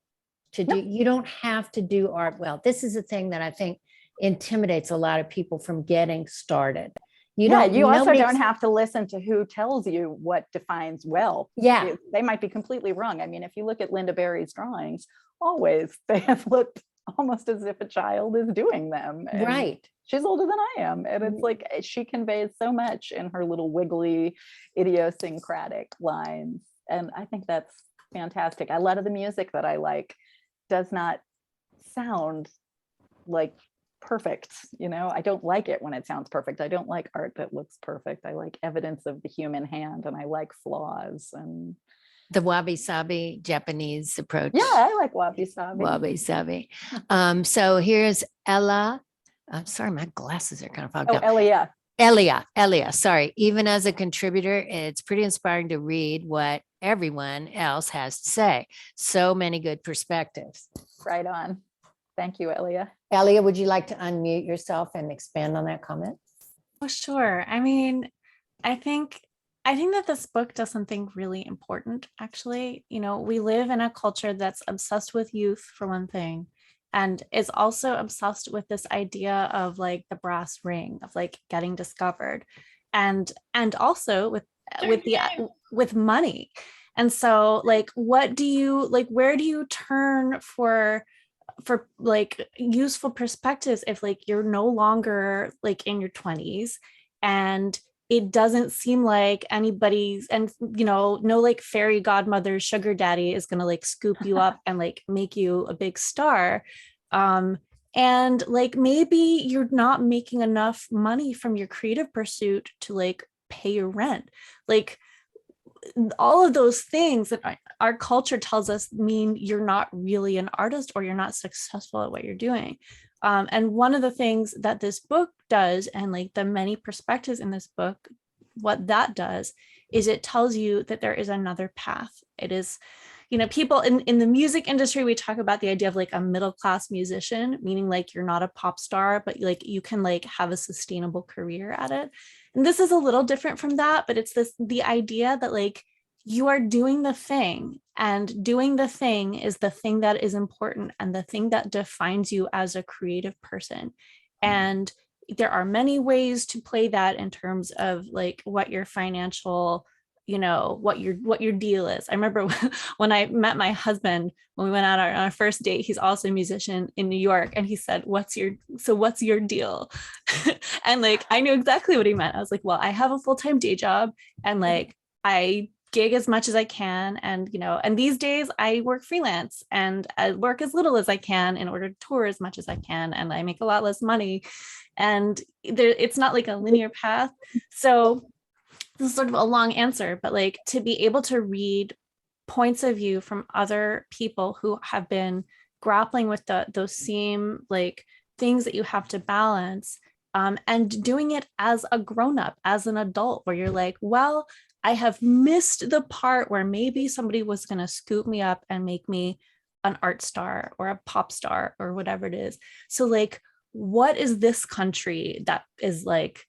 You don't have to do art well. This is a thing that I think intimidates a lot of people from getting started. You also don't have to listen to who tells you what defines well. Yeah, they might be completely wrong. I mean, if you look at Linda Berry's drawings, always they have looked almost as if a child is doing them. And right. She's older than I am. And it's like, she conveys so much in her little wiggly, idiosyncratic lines. And I think that's fantastic. A lot of the music that I like does not sound like perfect. I don't like it when it sounds perfect. I don't like art that looks perfect. I like evidence of the human hand, and I like flaws and the wabi-sabi Japanese approach. Yeah, I like wabi-sabi. Wabi-sabi. So here's Ella. I'm sorry, my glasses are kind of fogged up. Elia, sorry. Even as a contributor, it's pretty inspiring to read what everyone else has to say. So many good perspectives. Right on. Thank you, Elia. Elia, would you like to unmute yourself and expand on that comment? Oh, sure. I mean, I think that this book does something really important, actually. We live in a culture that's obsessed with youth, for one thing, and is also obsessed with this idea of like the brass ring, of like getting discovered, and also with with money. And so like, what do you like, where do you turn for like useful perspectives if like you're no longer like in your 20s and it doesn't seem like anybody's, and no like fairy godmother sugar daddy is going to like scoop you up and like make you a big star. And like maybe you're not making enough money from your creative pursuit to like pay your rent. Like all of those things that our culture tells us mean you're not really an artist or you're not successful at what you're doing. And one of the things that this book does, and like the many perspectives in this book, what that does is it tells you that there is another path. It is, people in the music industry, we talk about the idea of like a middle-class musician, meaning like you're not a pop star, but like you can like have a sustainable career at it. And this is a little different from that, but it's the idea that like you are doing the thing, and doing the thing is the thing that is important and the thing that defines you as a creative person. And there are many ways to play that in terms of like what your financial, what your deal is. I remember when I met my husband, when we went out on our first date, he's also a musician in New York. And he said, what's your deal? And like, I knew exactly what he meant. I was like, well, I have a full-time day job and like, I gig as much as I can. And, and these days I work freelance and I work as little as I can in order to tour as much as I can. And I make a lot less money. And it's not like a linear path. So this is sort of a long answer, but like to be able to read points of view from other people who have been grappling with those same like things that you have to balance, and doing it as a grown-up, as an adult, where you're like, well, I have missed the part where maybe somebody was going to scoop me up and make me an art star or a pop star or whatever it is. So like, what is this country that is like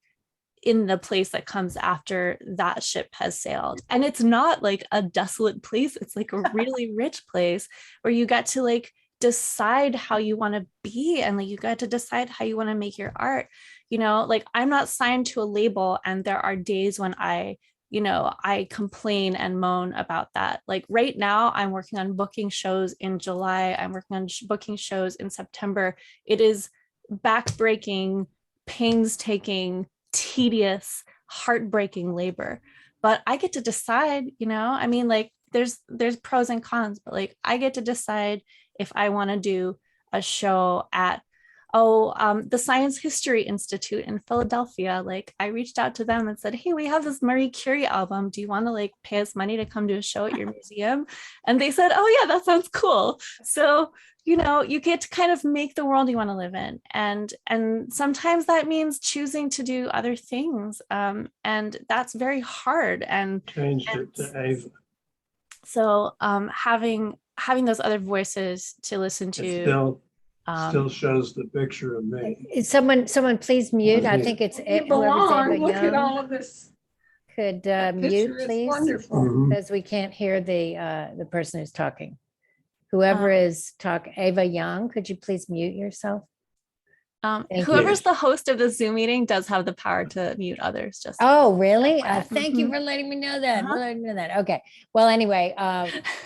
in the place that comes after that ship has sailed? And it's not like a desolate place. It's like a really rich place where you get to like decide how you want to be, and like you get to decide how you want to make your art. Like I'm not signed to a label, and there are days when I complain and moan about that. Like right now I'm working on booking shows in July. I'm working on booking shows in September. It is backbreaking, painstaking, tedious, heartbreaking labor, but I get to decide. I mean, like there's pros and cons, but like I get to decide if I want to do a show at the Science History Institute in Philadelphia. Like I reached out to them and said, hey, we have this Marie Curie album. Do you want to like pay us money to come to a show at your museum? And they said, oh yeah, that sounds cool. So you get to kind of make the world you want to live in. And sometimes that means choosing to do other things. And that's very hard. And changed it to Ava. So having those other voices to listen to. It still shows the picture of me. Someone please mute. I think it's whoever's Ava Look at Young. all of this. Could That mute, picture is please, wonderful. because we can't hear the person who's talking. Whoever is talking, Ava Young, could you please mute yourself? Thank Whoever's you. the host of the Zoom meeting does have the power to mute others. Just Oh, really? FYI. Thank you for letting me know that. Letting me know that. Okay. Well, anyway,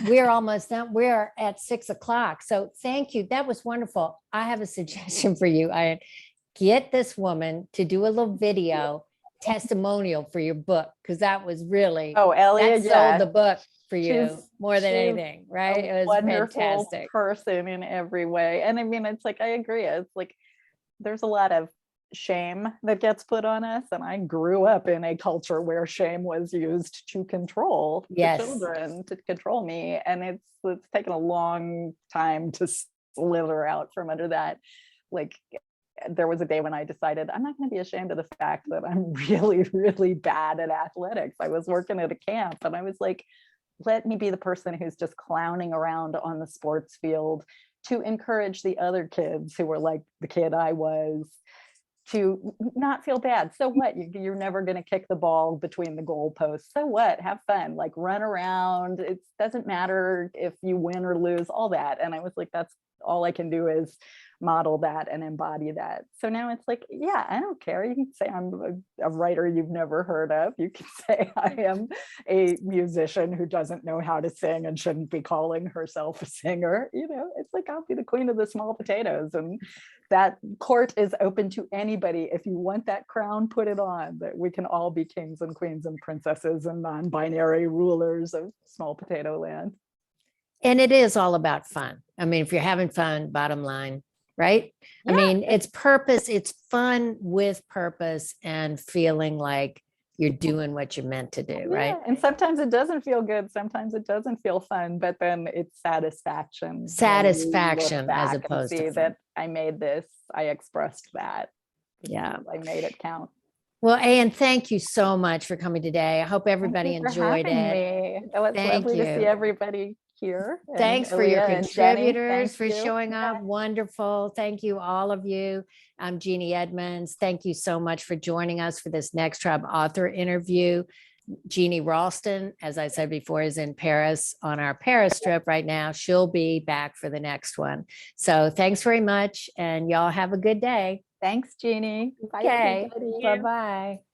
we're almost done. We're at 6:00. So thank you. That was wonderful. I have a suggestion for you. Get this woman to do a little video testimonial for your book, because that was really Elliot, that sold the book for you She's- more than she's anything, right? a It was wonderful fantastic. person in every way. And I mean, it's like, I agree. It's like, there's a lot of shame that gets put on us. And I grew up in a culture where shame was used to control Yes. the children, to control me. And it's taken a long time to slither out from under that. Like, there was a day when I decided I'm not going to be ashamed of the fact that I'm really, really bad at athletics. I was working at a camp and I was like, let me be the person who's just clowning around on the sports field to encourage the other kids who were like the kid I was, to not feel bad. So what? You're never going to kick the ball between the goalposts. So what? Have fun, like run around. It doesn't matter if you win or lose, all that. And I was like, that's all I can do is model that and embody that. So now it's like, yeah, I don't care. You can say I'm a writer you've never heard of. You can say I am a musician who doesn't know how to sing and shouldn't be calling herself a singer. You know, it's like, I'll be the queen of the small potatoes. And that court is open to anybody. If you want that crown, put it on. That we can all be kings and queens and princesses and non-binary rulers of small potato land. And it is all about fun. I mean, if you're having fun, bottom line, right? I Yeah. mean, it's purpose, it's fun with purpose and feeling like you're doing what you're meant to do, right? Yeah, and sometimes it doesn't feel good. Sometimes it doesn't feel fun, but then it's satisfaction. when you look Satisfaction as back and opposed to see fun. that I made this, I expressed that. Yeah. I made it count. Well, Anne, thank you so much for coming today. I hope everybody Thank you for enjoyed having it. me. Oh, it's Thank lovely to see you. everybody here. And Thanks for your Aaliyah and Jenny, contributors thank for you. showing Yeah. up. Wonderful. Thank you, all of you. I'm Jeannie Edmonds. Thank you so much for joining us for this Next Tribe author interview. Jeannie Ralston, as I said before, is in Paris on our Paris trip right now. She'll be back for the next one. So thanks very much, and y'all have a good day. Thanks, Jeannie. Bye, Okay. everybody. Bye-bye.